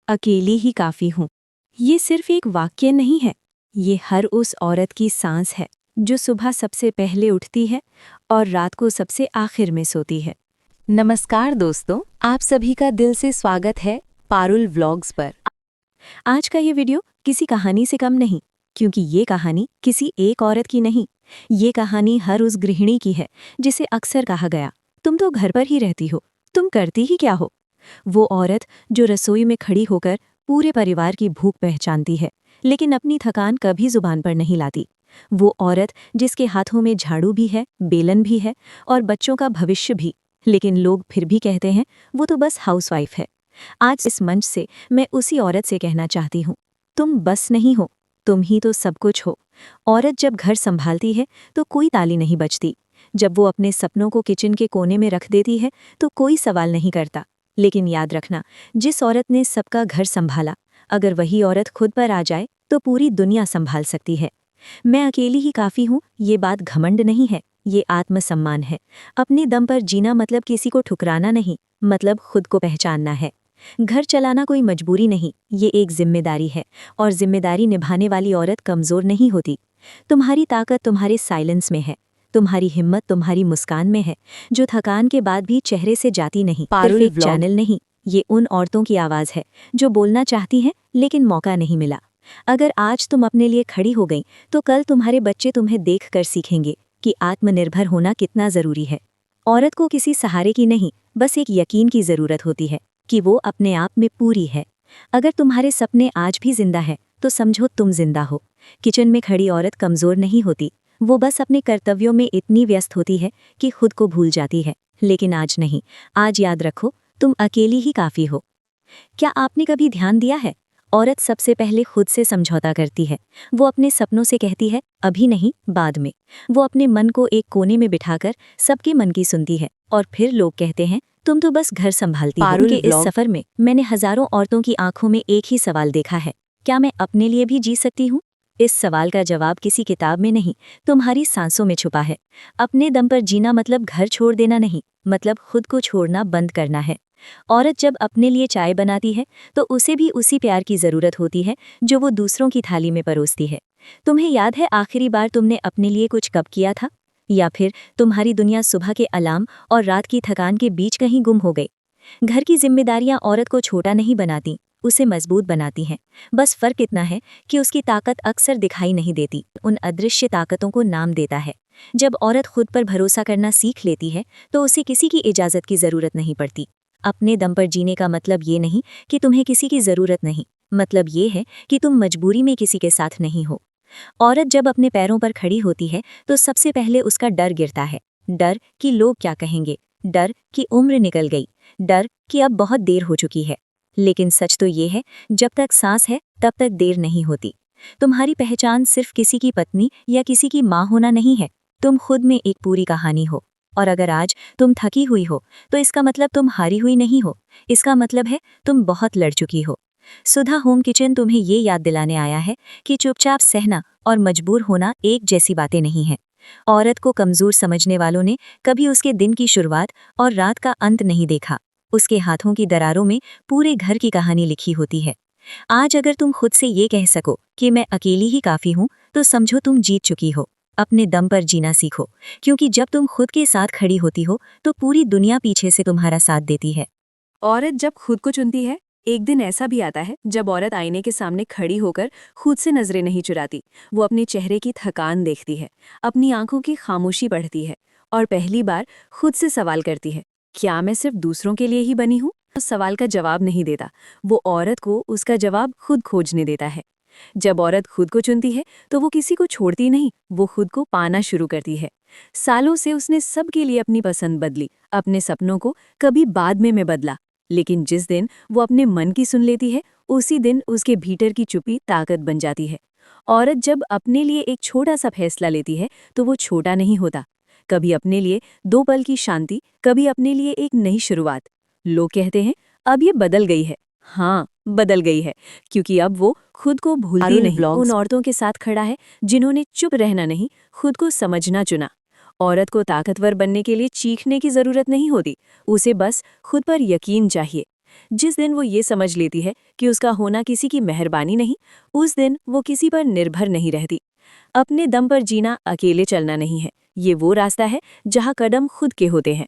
अकेली ही काफ़ी हूँ। ये सिर्फ एक वाक्य नहीं है, ये हर उस औरत की सांस है जो सुबह सबसे पहले उठती है और रात को सबसे आखिर में सोती है। नमस्कार दोस्तों, आप सभी का दिल से स्वागत है पारुल व्लॉग्स पर। आज का ये वीडियो किसी कहानी से कम नहीं, क्योंकि ये कहानी किसी एक औरत की नहीं, ये कहानी हर उस गृहिणी की है जिसे अक्सर कहा गया, तुम तो घर पर ही रहती हो, तुम करती ही क्या हो। वो औरत जो रसोई में खड़ी होकर पूरे परिवार की भूख पहचानती है, लेकिन अपनी थकान कभी जुबान पर नहीं लाती। वो औरत जिसके हाथों में झाड़ू भी है, बेलन भी है और बच्चों का भविष्य भी, लेकिन लोग फिर भी कहते हैं वो तो बस हाउसवाइफ है। आज इस मंच से मैं उसी औरत से कहना चाहती हूँ, तुम बस नहीं हो, तुम ही तो सब कुछ हो। औरत जब घर संभालती है तो कोई ताली नहीं बजती। जब वो अपने सपनों को किचन के कोने में रख देती है तो कोई सवाल नहीं करता। लेकिन याद रखना, जिस औरत ने सबका घर संभाला, अगर वही औरत खुद पर आ जाए तो पूरी दुनिया संभाल सकती है। मैं अकेली ही काफ़ी हूँ, ये बात घमंड नहीं है, ये आत्मसम्मान है। अपने दम पर जीना मतलब किसी को ठुकराना नहीं, मतलब खुद को पहचानना है। घर चलाना कोई मजबूरी नहीं, ये एक जिम्मेदारी है, और जिम्मेदारी निभाने वाली औरत कमज़ोर नहीं होती। तुम्हारी ताकत तुम्हारे साइलेंस में है, तुम्हारी हिम्मत तुम्हारी मुस्कान में है, जो थकान के बाद भी चेहरे से जाती नहीं। पारुल सिर्फ एक व्लॉग। चैनल नहीं, ये उन औरतों की आवाज़ है जो बोलना चाहती हैं लेकिन मौका नहीं मिला। अगर आज तुम अपने लिए खड़ी हो गई तो कल तुम्हारे बच्चे तुम्हें देख कर सीखेंगे कि आत्मनिर्भर होना कितना ज़रूरी है। औरत को किसी सहारे की नहीं, बस एक यकीन की ज़रूरत होती है कि वो अपने आप में पूरी है। अगर तुम्हारे सपने आज भी जिंदा है तो समझो तुम जिंदा हो। किचन में खड़ी औरत कमज़ोर नहीं होती, वो बस अपने कर्तव्यों में इतनी व्यस्त होती है कि खुद को भूल जाती है। लेकिन आज नहीं, आज याद रखो, तुम अकेली ही काफ़ी हो। क्या आपने कभी ध्यान दिया है, औरत सबसे पहले खुद से समझौता करती है। वो अपने सपनों से कहती है अभी नहीं, बाद में। वो अपने मन को एक कोने में बिठाकर सबके मन की सुनती है, और फिर लोग कहते हैं तुम तो बस घर संभालती हो। पारुल कि इस व्लॉग। सफ़र में मैंने हज़ारों औरतों की आंखों में एक ही सवाल देखा है, क्या मैं अपने लिए भी जी सकती हूँ। इस सवाल का जवाब किसी किताब में नहीं, तुम्हारी सांसों में छुपा है। अपने दम पर जीना मतलब घर छोड़ देना नहीं, मतलब खुद को छोड़ना बंद करना है। औरत जब अपने लिए चाय बनाती है तो उसे भी उसी प्यार की ज़रूरत होती है जो वो दूसरों की थाली में परोसती है। तुम्हें याद है आखिरी बार तुमने अपने लिए कुछ कब किया था? या फिर तुम्हारी दुनिया सुबह के अलार्म और रात की थकान के बीच कहीं गुम हो गई? घर की जिम्मेदारियां औरत को छोटा नहीं बनाती, उसे मजबूत बनाती हैं। बस फर्क इतना है कि उसकी ताकत अक्सर दिखाई नहीं देती, उन अदृश्य ताकतों को नाम देता है। जब औरत खुद पर भरोसा करना सीख लेती है तो उसे किसी की इजाज़त की ज़रूरत नहीं पड़ती। अपने दम पर जीने का मतलब ये नहीं कि तुम्हें किसी की ज़रूरत नहीं, मतलब ये है कि तुम मजबूरी में किसी के साथ नहीं हो। औरत जब अपने पैरों पर खड़ी होती है तो सबसे पहले उसका डर गिरता है। डर कि लोग क्या कहेंगे, डर कि उम्र निकल गई, डर कि अब बहुत देर हो चुकी है। लेकिन सच तो ये है, जब तक सांस है तब तक देर नहीं होती। तुम्हारी पहचान सिर्फ किसी की पत्नी या किसी की माँ होना नहीं है, तुम खुद में एक पूरी कहानी हो। और अगर आज तुम थकी हुई हो तो इसका मतलब तुम हारी हुई नहीं हो, इसका मतलब है तुम बहुत लड़ चुकी हो। सुधा होम किचन तुम्हें ये याद दिलाने आया है कि चुपचाप सहना और मजबूर होना एक जैसी बातें नहीं हैं। औरत को कमज़ोर समझने वालों ने कभी उसके दिन की शुरुआत और रात का अंत नहीं देखा। उसके हाथों की दरारों में पूरे घर की कहानी लिखी होती है। आज अगर तुम खुद से ये कह सको कि मैं अकेली ही काफ़ी हूँ, तो समझो तुम जीत चुकी हो। अपने दम पर जीना सीखो, क्योंकि जब तुम खुद के साथ खड़ी होती हो तो पूरी दुनिया पीछे से तुम्हारा साथ देती है। औरत जब खुद को चुनती है, एक दिन ऐसा भी आता है जब औरत आईने के सामने खड़ी होकर खुद से नजरें नहीं चुराती। वो अपने चेहरे की थकान देखती है, अपनी आंखों की खामोशी पढ़ती है, और पहली बार खुद से सवाल करती है, क्या मैं सिर्फ दूसरों के लिए ही बनी हूँ। उस सवाल का जवाब नहीं देता, वो औरत को उसका जवाब खुद खोजने देता है। जब औरत खुद को चुनती है तो वो किसी को छोड़ती नहीं, वो खुद को पाना शुरू करती है। सालों से उसने सबके लिए अपनी पसंद बदली, अपने सपनों को कभी बाद में बदला, लेकिन जिस दिन वो अपने मन की सुन लेती है, उसी दिन उसके भीतर की चुप्पी ताकत बन जाती है। औरत जब अपने लिए एक छोटा सा फैसला लेती है तो वो छोटा नहीं होता। कभी अपने लिए 2 पल की शांति, कभी अपने लिए एक नई शुरुआत। लोग कहते हैं अब ये बदल गई है। हाँ, बदल गई है, क्योंकि अब वो खुद को भूलती पारुल नहीं। व्लॉग्स। उन औरतों के साथ खड़ा है जिन्होंने चुप रहना नहीं, खुद को समझना चुना। औरत को ताकतवर बनने के लिए चीखने की जरूरत नहीं होती, उसे बस खुद पर यकीन चाहिए। जिस दिन वो ये समझ लेती है कि उसका होना किसी की मेहरबानी नहीं, उस दिन वो किसी पर निर्भर नहीं रहती। अपने दम पर जीना अकेले चलना नहीं है, ये वो रास्ता है जहाँ कदम खुद के होते हैं।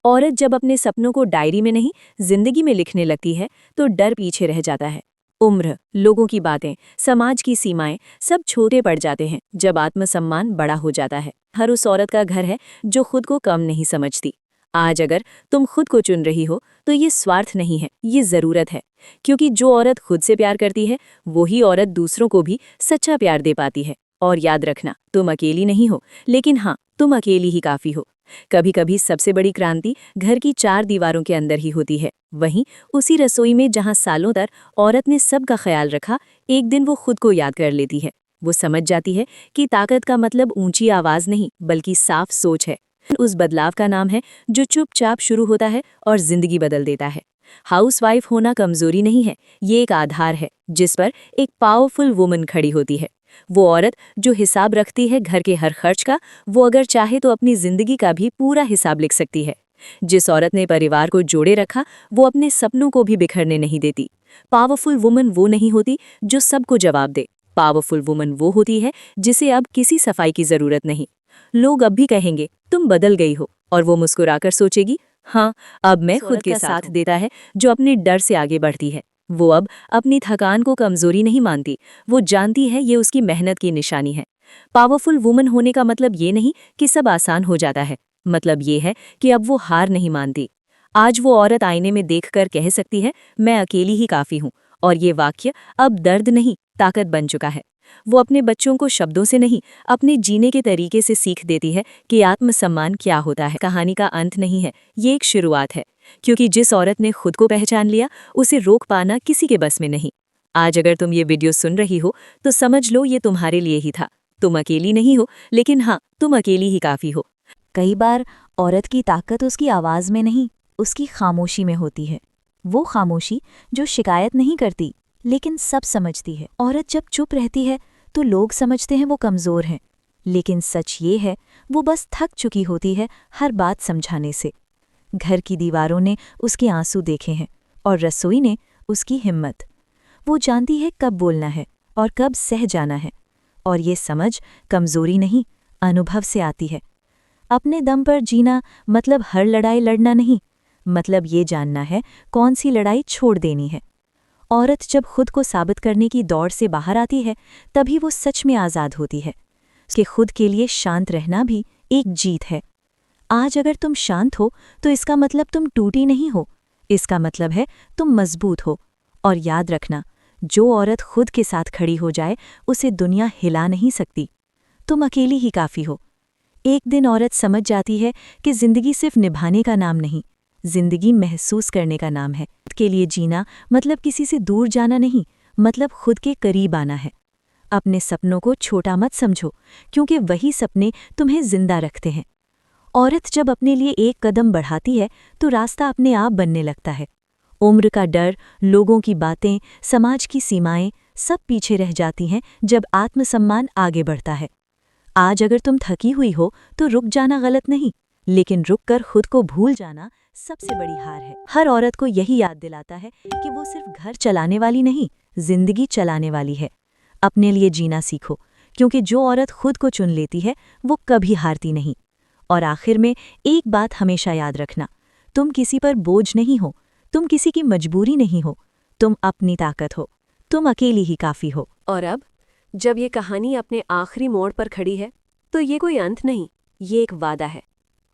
औरत जब अपने सपनों को डायरी में नहीं, जिंदगी में लिखने लगती है तो डर पीछे रह जाता है। उम्र, लोगों की बातें, समाज की सीमाएं सब छोटे पड़ जाते हैं जब आत्मसम्मान बड़ा हो जाता है। हर उस औरत का घर है जो खुद को कम नहीं समझती। आज अगर तुम खुद को चुन रही हो तो ये स्वार्थ नहीं है, ये ज़रूरत है। क्योंकि जो औरत खुद से प्यार करती है वही औरत दूसरों को भी सच्चा प्यार दे पाती है। और याद रखना, तुम अकेली नहीं हो, लेकिन हाँ, तुम अकेली ही काफ़ी हो। कभी कभी सबसे बड़ी क्रांति घर की चार दीवारों के अंदर ही होती है। वहीं उसी रसोई में जहाँ सालों तक औरत ने सबका ख्याल रखा, एक दिन वो खुद को याद कर लेती है। वो समझ जाती है कि ताकत का मतलब ऊंची आवाज़ नहीं बल्कि साफ सोच है। उस बदलाव का नाम है जो चुपचाप शुरू होता है और जिंदगी बदल देता है। हाउसवाइफ होना कमजोरी नहीं है, ये एक आधार है जिस पर एक पावरफुल वुमन खड़ी होती है। वो औरत जो हिसाब रखती है घर के हर खर्च का, वो अगर चाहे तो अपनी जिंदगी का भी पूरा हिसाब लिख सकती है। जिस औरत ने परिवार को जोड़े रखा, वो अपने सपनों को भी बिखरने नहीं देती। पावरफुल वुमन वो नहीं होती जो सबको जवाब दे। पावरफुल वुमन वो होती है जिसे अब किसी सफाई की जरूरत नहीं। लोग अब भी कहेंगे तुम बदल गई हो, और वो मुस्कुराकर सोचेगी, हाँ, अब मैं खुद के साथ देता है जो अपने डर से आगे बढ़ती है। वो अब अपनी थकान को कमजोरी नहीं मानती, वो जानती है ये उसकी मेहनत की निशानी है। पावरफुल वुमन होने का मतलब ये नहीं कि सब आसान हो जाता है, मतलब ये है कि अब वो हार नहीं मानती। आज वो औरत आईने में देखकर कह सकती है, मैं अकेली ही काफी हूँ, और ये वाक्य अब दर्द नहीं, ताकत बन चुका है। वो अपने बच्चों को शब्दों से नहीं, अपने जीने के तरीके से सीख देती है कि आत्मसम्मान क्या होता है। कहानी का अंत नहीं है, ये एक शुरुआत है। क्योंकि जिस औरत ने खुद को पहचान लिया, उसे रोक पाना किसी के बस में नहीं। आज अगर तुम ये वीडियो सुन रही हो तो समझ लो ये तुम्हारे लिए ही था। तुम अकेली नहीं हो, लेकिन हाँ, तुम अकेली ही काफी हो। कई बार औरत की ताकत उसकी आवाज़ में नहीं, उसकी खामोशी में होती है। वो खामोशी जो शिकायत नहीं करती लेकिन सब समझती है। औरत जब चुप रहती है तो लोग समझते हैं वो कमज़ोर है, लेकिन सच ये है वो बस थक चुकी होती है हर बात समझाने से। घर की दीवारों ने उसके आंसू देखे हैं और रसोई ने उसकी हिम्मत। वो जानती है कब बोलना है और कब सह जाना है, और ये समझ कमज़ोरी नहीं, अनुभव से आती है। अपने दम पर जीना मतलब हर लड़ाई लड़ना नहीं, मतलब ये जानना है कौन सी लड़ाई छोड़ देनी है। औरत जब खुद को साबित करने की दौड़ से बाहर आती है, तभी वो सच में आज़ाद होती है। उसके खुद के लिए शांत रहना भी एक जीत है। आज अगर तुम शांत हो तो इसका मतलब तुम टूटी नहीं हो, इसका मतलब है तुम मजबूत हो। और याद रखना, जो औरत खुद के साथ खड़ी हो जाए उसे दुनिया हिला नहीं सकती। तुम अकेली ही काफ़ी हो। एक दिन औरत समझ जाती है कि जिंदगी सिर्फ निभाने का नाम नहीं, जिंदगी महसूस करने का नाम है। खुद के लिए जीना मतलब किसी से दूर जाना नहीं, मतलब खुद के करीब आना है। अपने सपनों को छोटा मत समझो, क्योंकि वही सपने तुम्हें जिंदा रखते हैं। औरत जब अपने लिए एक कदम बढ़ाती है तो रास्ता अपने आप बनने लगता है। उम्र का डर, लोगों की बातें, समाज की सीमाएं सब पीछे रह जाती हैं जब आत्मसम्मान आगे बढ़ता है। आज अगर तुम थकी हुई हो तो रुक जाना गलत नहीं, लेकिन रुककर खुद को भूल जाना सबसे बड़ी हार है। हर औरत को यही याद दिलाता है कि वो सिर्फ घर चलाने वाली नहीं, जिंदगी चलाने वाली है। अपने लिए जीना सीखो, क्योंकि जो औरत खुद को चुन लेती है वो कभी हारती नहीं। और आखिर में एक बात हमेशा याद रखना, तुम किसी पर बोझ नहीं हो, तुम किसी की मजबूरी नहीं हो, तुम अपनी ताकत हो, तुम अकेली ही काफ़ी हो। और अब जब ये कहानी अपने आखिरी मोड़ पर खड़ी है तो ये कोई अंत नहीं, ये एक वादा है।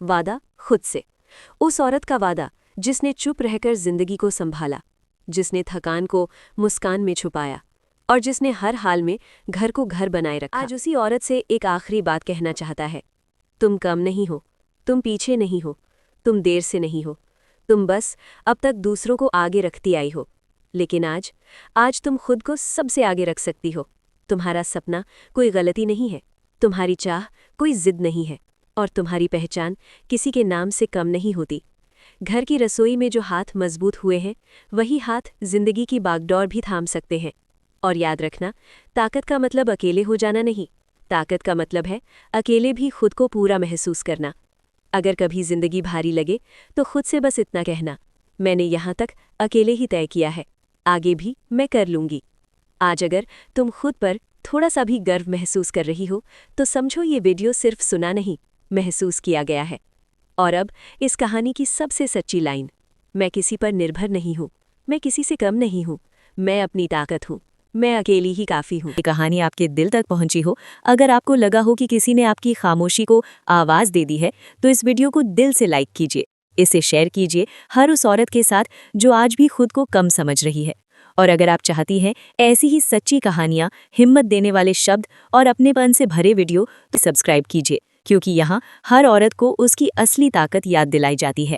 वादा खुद से, उस औरत का वादा जिसने चुप रहकर जिंदगी को संभाला, जिसने थकान को मुस्कान में छुपाया और जिसने हर हाल में घर को घर बनाए रखा। आज उसी औरत से एक आखिरी बात कहना चाहता है, तुम कम नहीं हो, तुम पीछे नहीं हो, तुम देर से नहीं हो, तुम बस अब तक दूसरों को आगे रखती आई हो। लेकिन आज तुम खुद को सबसे आगे रख सकती हो। तुम्हारा सपना कोई गलती नहीं है, तुम्हारी चाह कोई जिद नहीं है, और तुम्हारी पहचान किसी के नाम से कम नहीं होती। घर की रसोई में जो हाथ मजबूत हुए हैं, वही हाथ जिंदगी की बागडोर भी थाम सकते हैं। और याद रखना, ताकत का मतलब अकेले हो जाना नहीं, ताकत का मतलब है अकेले भी खुद को पूरा महसूस करना। अगर कभी जिंदगी भारी लगे तो खुद से बस इतना कहना, मैंने यहाँ तक अकेले ही तय किया है, आगे भी मैं कर लूँगी। आज अगर तुम खुद पर थोड़ा सा भी गर्व महसूस कर रही हो तो समझो ये वीडियो सिर्फ सुना नहीं, महसूस किया गया है। और अब इस कहानी की सबसे सच्ची लाइन, मैं किसी पर निर्भर नहीं हूँ, मैं किसी से कम नहीं हूँ, मैं अपनी ताकत हूँ, मैं अकेली ही काफ़ी हूँ। ये कहानी आपके दिल तक पहुंची हो, अगर आपको लगा हो कि किसी ने आपकी खामोशी को आवाज़ दे दी है, तो इस वीडियो को दिल से लाइक कीजिए, इसे शेयर कीजिए हर उस औरत के साथ जो आज भी खुद को कम समझ रही है। और अगर आप चाहती हैं ऐसी ही सच्ची कहानियाँ, हिम्मत देने वाले शब्द और अपनेपन से भरे वीडियो, तो सब्सक्राइब कीजिए, क्योंकि यहाँ हर औरत को उसकी असली ताकत याद दिलाई जाती है।